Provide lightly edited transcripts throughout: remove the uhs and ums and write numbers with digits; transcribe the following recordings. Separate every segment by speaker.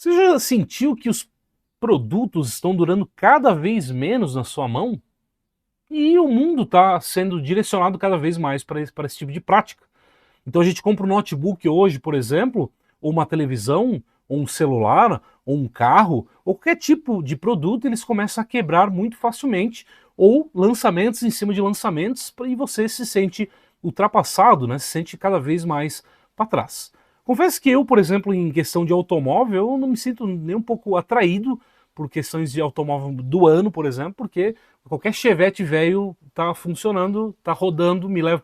Speaker 1: Você já sentiu que os produtos estão durando cada vez menos na sua mão? E o mundo está sendo direcionado cada vez mais para esse tipo de prática. Então a gente compra um notebook hoje, por exemplo, ou uma televisão, ou um celular, ou um carro, ou qualquer tipo de produto, eles começam a quebrar muito facilmente, ou lançamentos em cima de lançamentos, e você se sente ultrapassado, né? Se sente cada vez mais para trás. Confesso que eu, por exemplo, em questão de automóvel, eu não me sinto nem um pouco atraído por questões de automóvel do ano, por exemplo, porque qualquer Chevette velho tá funcionando, tá rodando, me leva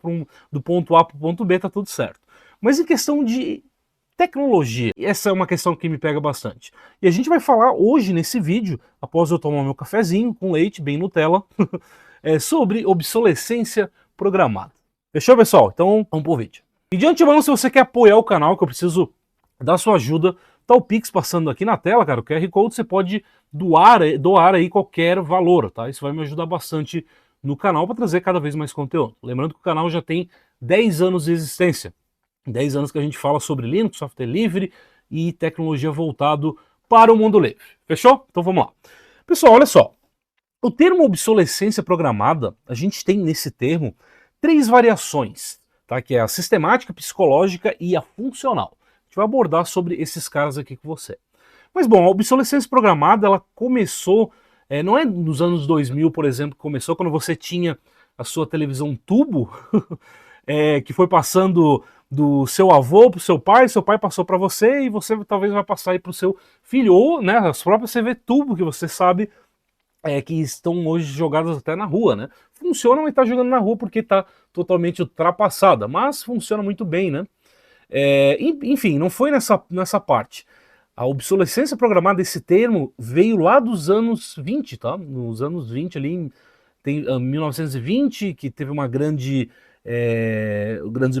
Speaker 1: do ponto A para o ponto B, tá tudo certo. Mas em questão de tecnologia, essa é uma questão que me pega bastante. E a gente vai falar hoje nesse vídeo, após eu tomar meu cafezinho com leite, bem Nutella, sobre obsolescência programada. Fechou, pessoal? Então vamos pro vídeo. E de antemão, se você quer apoiar o canal, que eu preciso da sua ajuda, tá o Pix passando aqui na tela, cara, o QR Code, você pode doar aí qualquer valor, tá? Isso vai me ajudar bastante no canal para trazer cada vez mais conteúdo. Lembrando que o canal já tem 10 anos de existência. 10 anos que a gente fala sobre Linux, software livre e tecnologia voltado para o mundo livre. Fechou? Então vamos lá. Pessoal, olha só. O termo obsolescência programada, a gente tem nesse termo 3 variações, tá? Que é a sistemática, psicológica e a funcional. A gente vai abordar sobre esses caras aqui com você. Mas bom, a obsolescência programada, ela começou, não é nos anos 2000, por exemplo, que começou quando você tinha a sua televisão tubo, que foi passando do seu avô para o seu pai passou para você e você talvez vai passar aí para o seu filho, ou né, as próprias TV tubo que você sabe que estão hoje jogadas até na rua, né? Funcionam e está jogando na rua porque está totalmente ultrapassada, mas funciona muito bem, né? Enfim, não foi nessa parte. A obsolescência programada, esse termo, veio lá dos anos 20, tá? Nos anos 20 ali, tem 1920, que teve um grande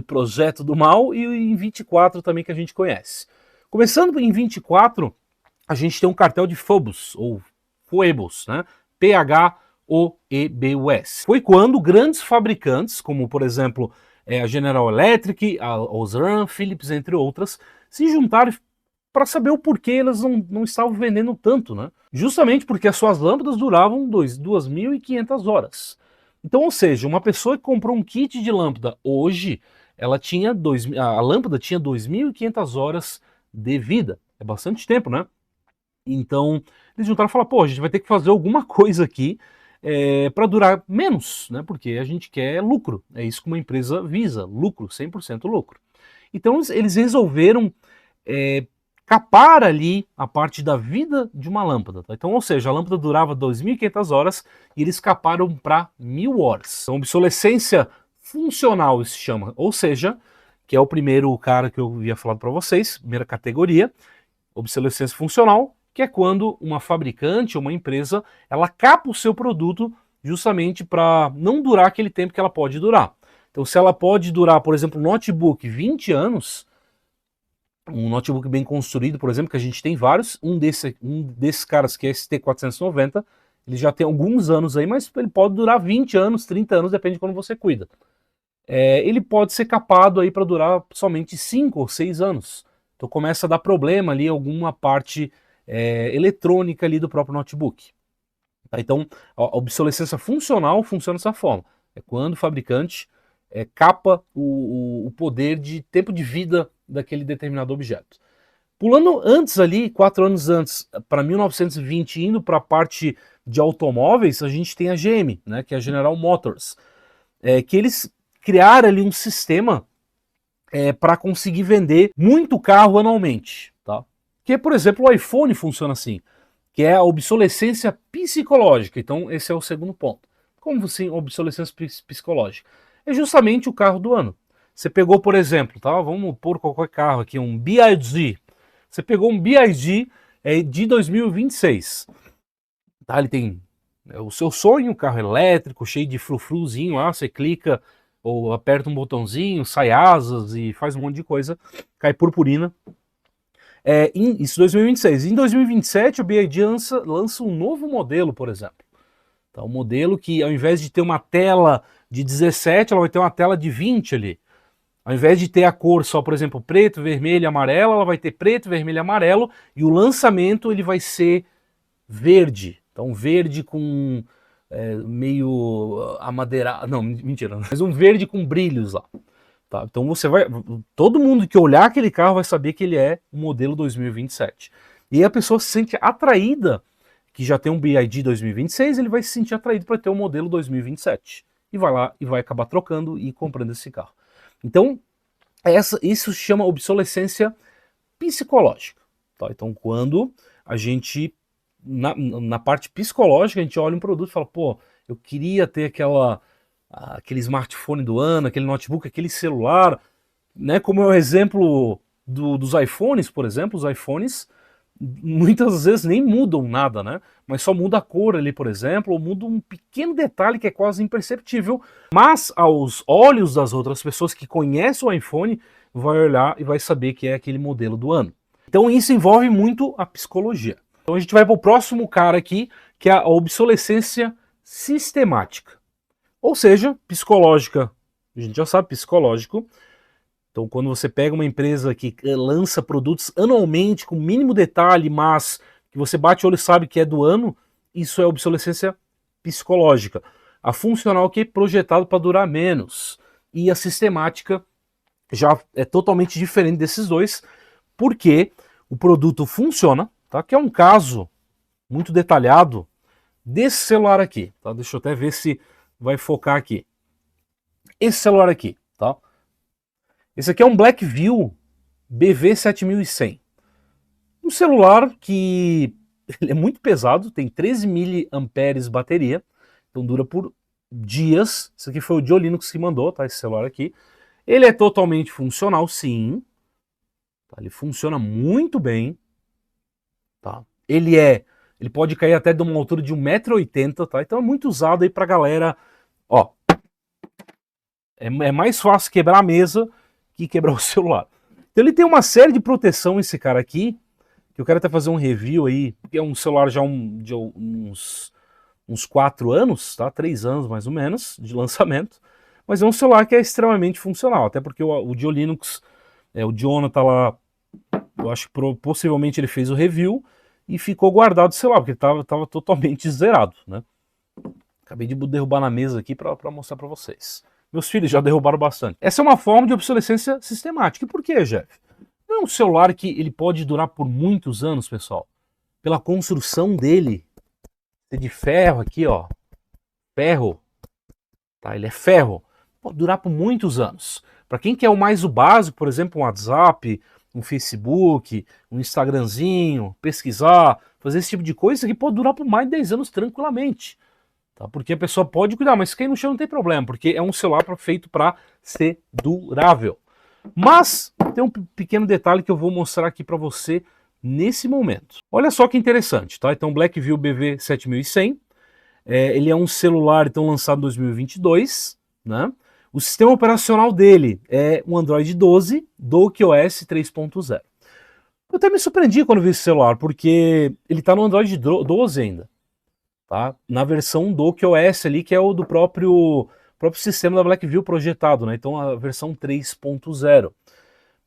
Speaker 1: projeto do mal, e em 24 também que a gente conhece. Começando em 24, a gente tem um cartel de Phobos, ou Phoebus, né? P-H-O-E-B-U-S. Foi quando grandes fabricantes, como por exemplo a General Electric, a Osram, Philips, entre outras, se juntaram para saber o porquê elas não estavam vendendo tanto, né? Justamente porque as suas lâmpadas duravam 2.500 horas. Então, ou seja, uma pessoa que comprou um kit de lâmpada hoje, a lâmpada tinha 2.500 horas de vida. É bastante tempo, né? Então, eles juntaram e falaram, pô, a gente vai ter que fazer alguma coisa aqui para durar menos, né? Porque a gente quer lucro. É isso que uma empresa visa, lucro, 100% lucro. Então, eles resolveram capar ali a parte da vida de uma lâmpada. Tá? Então, ou seja, a lâmpada durava 2.500 horas e eles caparam para 1.000 horas. Então, obsolescência funcional se chama, ou seja, que é o primeiro cara que eu havia falado para vocês, primeira categoria, obsolescência funcional, que é quando uma fabricante ou uma empresa, ela capa o seu produto justamente para não durar aquele tempo que ela pode durar. Então, se ela pode durar, por exemplo, um notebook 20 anos, um notebook bem construído, por exemplo, que a gente tem vários, um desses caras que é ST490, ele já tem alguns anos aí, mas ele pode durar 20 anos, 30 anos, depende de quando você cuida. Ele pode ser capado aí para durar somente 5 ou 6 anos. Então começa a dar problema ali, alguma parte eletrônica ali do próprio notebook. Tá? Então a obsolescência funcional funciona dessa forma. É quando o fabricante capa o poder de tempo de vida daquele determinado objeto. Pulando antes ali, 4 anos antes, para 1920, indo para a parte de automóveis, a gente tem a GM, né, que é a General Motors, que eles criaram ali um sistema para conseguir vender muito carro anualmente. Tá? Que, por exemplo, o iPhone funciona assim, que é a obsolescência psicológica. Então, esse é o segundo ponto. Como assim, obsolescência psicológica? É justamente o carro do ano. Você pegou, por exemplo, tá? Vamos pôr qualquer carro aqui, um BYD. Você pegou um BYD de 2026. Tá? Ele tem o seu sonho, um carro elétrico, cheio de frufruzinho lá, você clica ou aperta um botãozinho, sai asas e faz um monte de coisa, cai purpurina. Isso em 2026. Em 2027, o BYD lança um novo modelo, por exemplo. Tá? Um modelo que, ao invés de ter uma tela de 17, ela vai ter uma tela de 20 ali. Ao invés de ter a cor só, por exemplo, preto, vermelho e amarelo, ela vai ter preto, vermelho e amarelo, e o lançamento ele vai ser verde. Então verde com meio amadeirado, não, mentira, mas um verde com brilhos lá. Tá? Então você vai, todo mundo que olhar aquele carro vai saber que ele é o modelo 2027. E aí a pessoa se sente atraída, que já tem um BYD 2026, ele vai se sentir atraído para ter o modelo 2027. E vai lá e vai acabar trocando e comprando esse carro. Então, isso se chama obsolescência psicológica. Tá? Então, quando a gente, na parte psicológica, a gente olha um produto e fala, pô, eu queria ter aquele smartphone do ano, aquele notebook, aquele celular, né? Como é o exemplo dos iPhones, por exemplo, os iPhones muitas vezes nem mudam nada, né? Mas só muda a cor ali, por exemplo, ou muda um pequeno detalhe que é quase imperceptível, mas aos olhos das outras pessoas que conhecem o iPhone, vai olhar e vai saber que é aquele modelo do ano. Então isso envolve muito a psicologia. Então a gente vai para o próximo cara aqui, que é a obsolescência sistemática. Ou seja, psicológica, a gente já sabe, psicológico. Então, quando você pega uma empresa que lança produtos anualmente, com mínimo detalhe, mas que você bate o olho e sabe que é do ano, isso é obsolescência psicológica. A funcional que é projetado para durar menos. E a sistemática já é totalmente diferente desses dois, porque o produto funciona, tá? Que é um caso muito detalhado desse celular aqui. Tá? Deixa eu até ver se vai focar aqui. Esse celular aqui, tá? Esse aqui é um Blackview BV7100. Um celular que ele é muito pesado, tem 13 mAh bateria, então dura por dias. Esse aqui foi o Joe Linux que mandou, tá? Esse celular aqui. Ele é totalmente funcional, sim. Tá? Ele funciona muito bem. Tá? Ele pode cair até de uma altura de 1,80 m, tá? Então é muito usado aí pra galera. Ó, é mais fácil quebrar a mesa que quebrar o celular. Então ele tem uma série de proteção, esse cara aqui, que eu quero até fazer um review aí, que é um celular já de uns 4 anos, tá? 3 anos mais ou menos, de lançamento, mas é um celular que é extremamente funcional, até porque o Joe Linux, o Jonathan lá, eu acho que possivelmente ele fez o review e ficou guardado o celular, porque ele tava totalmente zerado, né? Acabei de derrubar na mesa aqui para mostrar para vocês. Meus filhos já derrubaram bastante. Essa é uma forma de obsolescência sistemática. E por quê, Jeff? Não é um celular que ele pode durar por muitos anos, pessoal. Pela construção dele. É de ferro aqui, ó. Ferro. Tá? Ele é ferro. Pode durar por muitos anos. Para quem quer o básico, por exemplo, um WhatsApp, um Facebook, um Instagramzinho, pesquisar, fazer esse tipo de coisa, isso aqui pode durar por mais de 10 anos tranquilamente. Tá? Porque a pessoa pode cuidar, mas quem no chão não tem problema, porque é um celular feito para ser durável. Mas tem um pequeno detalhe que eu vou mostrar aqui para você nesse momento. Olha só que interessante, tá? Então Blackview BV7100, ele é um celular então lançado em 2022, né? O sistema operacional dele é um Android 12 do QoS 3.0. Eu até me surpreendi quando vi esse celular, porque ele está no Android 12 ainda. Tá? Na versão do QoS ali, que é o do próprio sistema da Blackview projetado, né? Então a versão 3.0.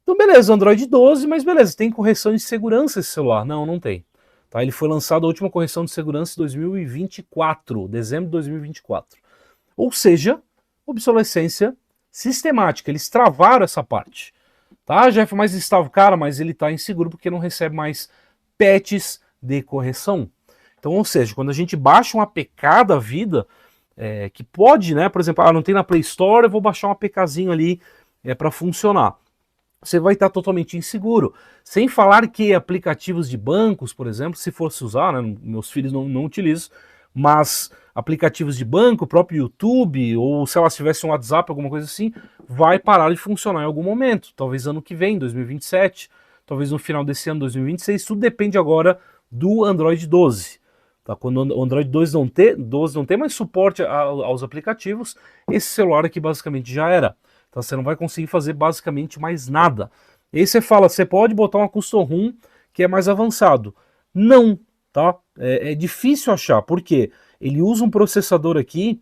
Speaker 1: Então beleza, Android 12, mas beleza, tem correção de segurança esse celular? Não, não tem. Tá? Ele foi lançado a última correção de segurança em 2024, dezembro de 2024. Ou seja, obsolescência sistemática, eles travaram essa parte. Tá, Jeff, mas estava, cara, mas ele está inseguro porque não recebe mais patches de correção. Então, ou seja, quando a gente baixa um APK da vida, que pode, né, por exemplo, não tem na Play Store, eu vou baixar um APKzinho ali para funcionar. Você vai estar totalmente inseguro. Sem falar que aplicativos de bancos, por exemplo, se fosse usar, né, meus filhos não utilizam, mas aplicativos de banco, o próprio YouTube, ou sei lá, se tivesse um WhatsApp, alguma coisa assim, vai parar de funcionar em algum momento. Talvez ano que vem, 2027, talvez no final desse ano, 2026, tudo depende agora do Android 12. Tá? Quando o Android 12 não tem mais suporte aos aplicativos, esse celular aqui basicamente já era. Então você não vai conseguir fazer basicamente mais nada. E aí você fala, você pode botar uma custom ROM que é mais avançado. Não, tá? É difícil achar, porque ele usa um processador aqui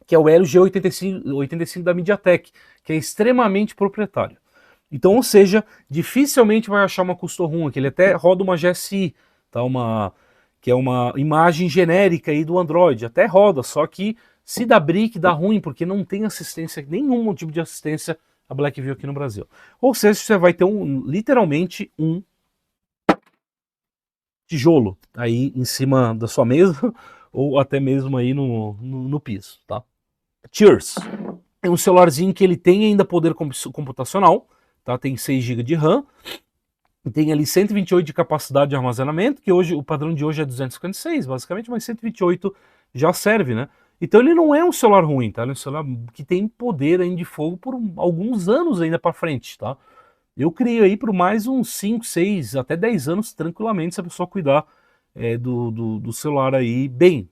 Speaker 1: que é o Helio G85 da MediaTek, que é extremamente proprietário. Então, ou seja, dificilmente vai achar uma custom ROM, que ele até roda uma GSI, tá? Que é uma imagem genérica aí do Android, até roda, só que se dá brick, dá ruim, porque não tem assistência, nenhum tipo de assistência a Blackview aqui no Brasil. Ou seja, você vai ter literalmente um tijolo aí em cima da sua mesa, ou até mesmo aí no piso, tá? Cheers é um celularzinho que ele tem ainda poder computacional, tá? Tem 6 GB de RAM, tem ali 128 de capacidade de armazenamento, que hoje o padrão de hoje é 256, basicamente, mas 128 já serve, né? Então ele não é um celular ruim, tá? Ele é um celular que tem poder ainda de fogo por alguns anos ainda para frente, tá? Eu creio aí por mais uns 5, 6, até 10 anos tranquilamente, se a pessoa cuidar do celular aí bem,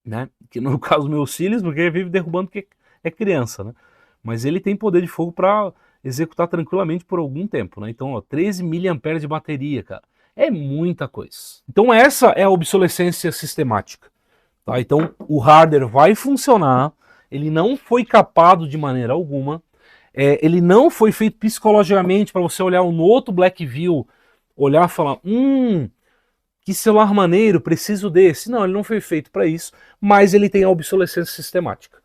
Speaker 1: né? Que no caso meus filhos, porque ele vive derrubando porque é criança, né? Mas ele tem poder de fogo para executar tranquilamente por algum tempo, né? Então, ó, 13 mAh de bateria, cara. É muita coisa. Então essa é a obsolescência sistemática, tá? Então o hardware vai funcionar, ele não foi capado de maneira alguma, ele não foi feito psicologicamente para você olhar um outro Blackview, olhar e falar, que celular maneiro, preciso desse. Não, ele não foi feito para isso, mas ele tem a obsolescência sistemática,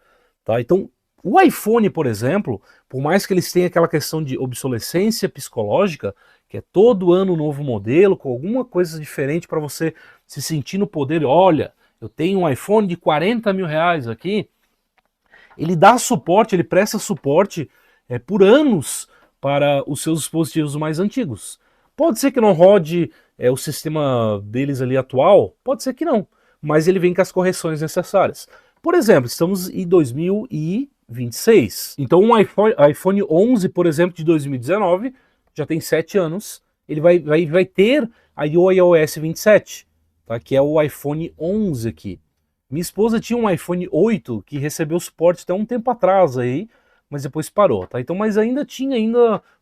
Speaker 1: tá? Então, o iPhone, por exemplo, por mais que eles tenham aquela questão de obsolescência psicológica, que é todo ano um novo modelo, com alguma coisa diferente para você se sentir no poder, olha, eu tenho um iPhone de 40 mil reais aqui, ele dá suporte, ele presta suporte por anos para os seus dispositivos mais antigos. Pode ser que não rode o sistema deles ali atual, pode ser que não, mas ele vem com as correções necessárias. Por exemplo, estamos em 2026, então um iPhone 11, por exemplo, de 2019, já tem 7 anos, ele vai ter a iOS 27, tá? Que é o iPhone 11 aqui. Minha esposa tinha um iPhone 8 que recebeu suporte até um tempo atrás aí, mas depois parou, tá? Então, mas ainda tinha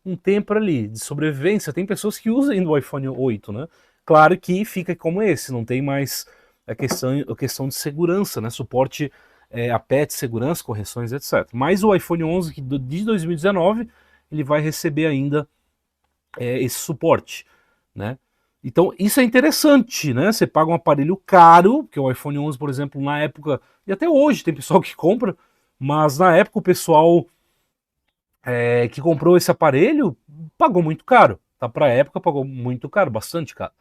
Speaker 1: um tempo ali de sobrevivência. Tem pessoas que usam ainda o iPhone 8, né? Claro que fica como esse, não tem mais a questão de segurança, né? Suporte a patch, segurança, correções, etc. Mas o iPhone 11 de 2019, ele vai receber ainda esse suporte, né? Então isso é interessante, né? Você paga um aparelho caro, que o iPhone 11, por exemplo, na época, e até hoje tem pessoal que compra, mas na época o pessoal que comprou esse aparelho pagou muito caro, tá? Para a época pagou muito caro, bastante caro.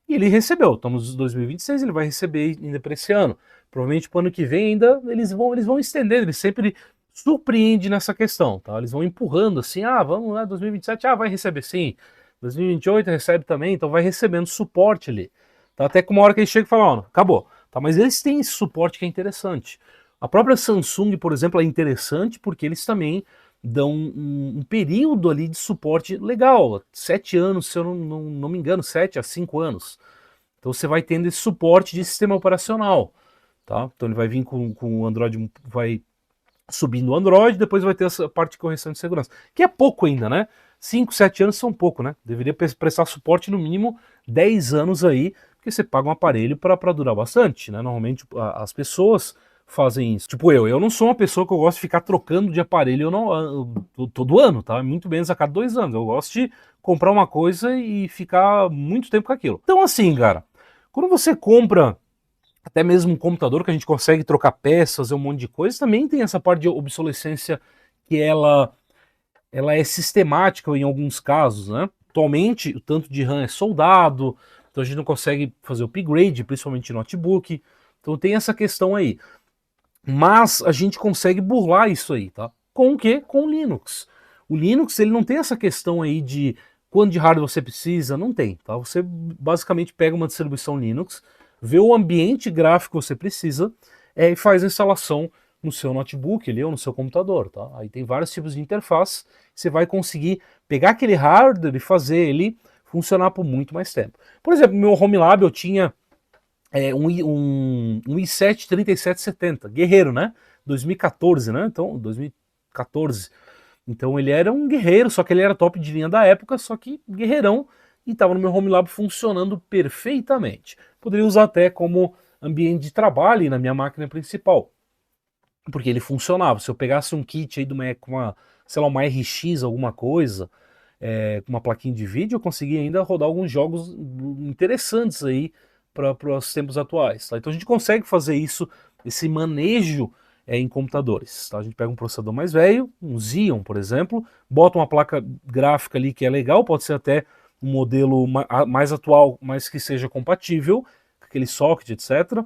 Speaker 1: E ele recebeu, estamos em 2026, ele vai receber ainda para esse ano. Provavelmente para o ano que vem ainda eles vão estender, eles sempre surpreendem nessa questão, tá? Eles vão empurrando assim, vamos lá, 2027, vai receber sim. 2028 recebe também, então vai recebendo suporte ali. Tá? Até que uma hora que eles chegam e falam, acabou. Tá? Mas eles têm esse suporte que é interessante. A própria Samsung, por exemplo, é interessante porque eles também dão um período ali de suporte legal, 7 anos, se eu não me engano, 7 a 5 anos. Então você vai tendo esse suporte de sistema operacional, tá? Então ele vai vir com o Android, vai subindo o Android, depois vai ter essa parte de correção de segurança, que é pouco ainda, né? 5, 7 anos são pouco, né? Deveria prestar suporte no mínimo 10 anos aí, porque você paga um aparelho para durar bastante, né? Normalmente as pessoas fazem isso. Tipo eu não sou uma pessoa que eu gosto de ficar trocando de aparelho todo ano, tá? Muito menos a cada 2 anos. Eu gosto de comprar uma coisa e ficar muito tempo com aquilo. Então assim, cara, quando você compra até mesmo um computador que a gente consegue trocar peças, fazer um monte de coisa, também tem essa parte de obsolescência que ela é sistemática em alguns casos, né? Atualmente, o tanto de RAM é soldado, então a gente não consegue fazer upgrade, principalmente em notebook, então tem essa questão aí. Mas a gente consegue burlar isso aí, tá? Com o quê? Com o Linux. O Linux, ele não tem essa questão aí de quanto de hardware você precisa, não tem, tá? Você basicamente pega uma distribuição Linux, vê o ambiente gráfico que você precisa e faz a instalação no seu notebook ali, ou no seu computador, tá? Aí tem vários tipos de interface, você vai conseguir pegar aquele hardware e fazer ele funcionar por muito mais tempo. Por exemplo, no meu Home Lab eu tinha um i7 3770, guerreiro, né? 2014, né? Então, 2014. Então ele era um guerreiro, só que ele era top de linha da época, só que guerreirão, e estava no meu Home Lab funcionando perfeitamente. Poderia usar até como ambiente de trabalho na minha máquina principal. porque ele funcionava. Se eu pegasse um kit aí com uma, sei lá, uma RX, alguma coisa, com uma plaquinha de vídeo, eu conseguia ainda rodar alguns jogos interessantes aí para os tempos atuais. Tá? Então a gente consegue fazer isso, esse manejo em computadores. Tá? A gente pega um processador mais velho, um Xeon, por exemplo, bota uma placa gráfica ali que é legal, pode ser até um modelo mais atual, mas que seja compatível, aquele socket, etc.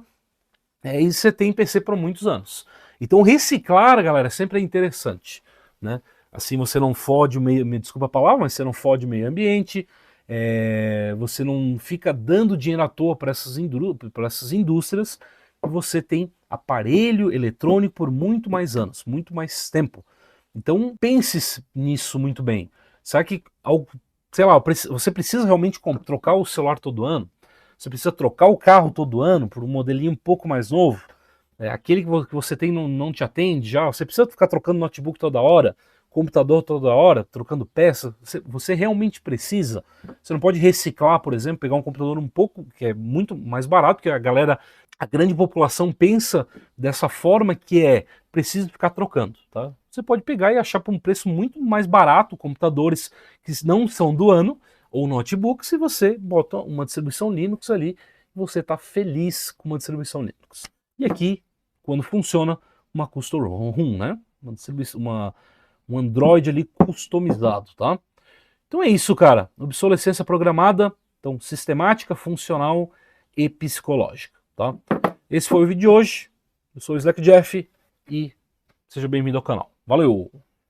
Speaker 1: E você tem PC por muitos anos. Então reciclar, galera, sempre é interessante, né? Assim você não fode o meio, me desculpa a palavra, mas você não fode o meio ambiente, você não fica dando dinheiro à toa para essas indústrias, e você tem aparelho eletrônico por muito mais anos, muito mais tempo. Então pense nisso muito bem. Será que, sei lá, você precisa realmente trocar o celular todo ano? Você precisa trocar o carro todo ano por um modelinho um pouco mais novo? Aquele que você tem não te atende já? Você precisa ficar trocando notebook toda hora? Computador toda hora, trocando peça? Você realmente precisa? Você não pode reciclar, por exemplo, pegar um computador um pouco, que é muito mais barato, que a grande população pensa dessa forma, que precisa ficar trocando, tá? Você pode pegar e achar por um preço muito mais barato computadores que não são do ano, ou notebook, se você bota uma distribuição Linux ali, você está feliz com uma distribuição Linux. E aqui, quando funciona, uma custom ROM, né? Um Android ali customizado, tá? Então é isso, cara. Obsolescência programada, então sistemática, funcional e psicológica, tá? Esse foi o vídeo de hoje. Eu sou o Slack Jeff e seja bem-vindo ao canal. Valeu!